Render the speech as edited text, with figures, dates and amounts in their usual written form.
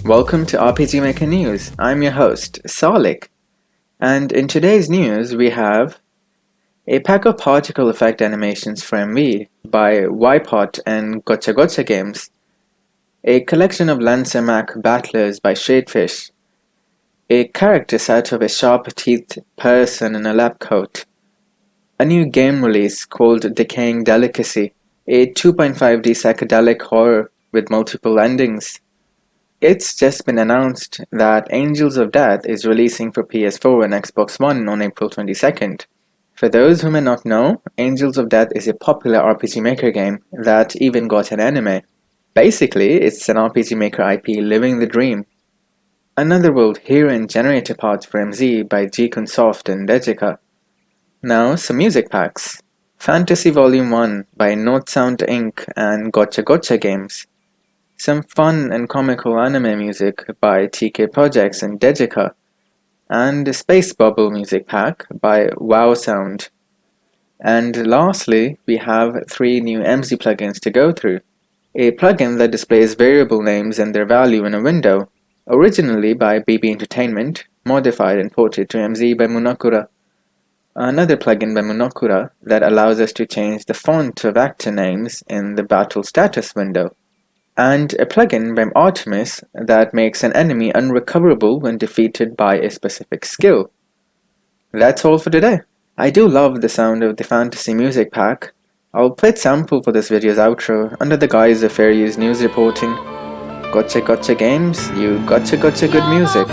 Welcome to RPG Maker News. I'm your host, Salik. And in today's news, we have a pack of particle effect animations for MV by Ypot and Gotcha Gotcha Games, a collection of Lancer Mac battlers by Shadefish, a character set of a sharp-teethed person in a lab coat, a new game release called Decaying Delicacy, a 2.5D psychedelic horror with multiple endings. It's just been announced that Angels of Death is releasing for PS4 and Xbox One on April 22nd. For those who may not know, Angels of Death is a popular RPG Maker game that even got an anime. Basically, it's an RPG Maker IP living the dream. Another World hero and generator parts for MZ by G-Kun Soft and Dejika. Now, some music packs. Fantasy Volume 1 by Note Sound Inc. and Gotcha Gotcha Games. Some fun and comical anime music by TK Projects and Dejika, and a Space Bubble music pack by WoW Sound. And lastly, we have 3 new MZ plugins to go through. A plugin that displays variable names and their value in a window, originally by BB Entertainment, modified and ported to MZ by Munakura. Another plugin by Munakura that allows us to change the font of actor names in the battle status window. And a plugin by Artemis that makes an enemy unrecoverable when defeated by a specific skill. That's all for today. I do love the sound of the fantasy music pack. I'll play a sample for this video's outro under the guise of fair use news reporting. Gotcha Gotcha Games, you gotcha good music.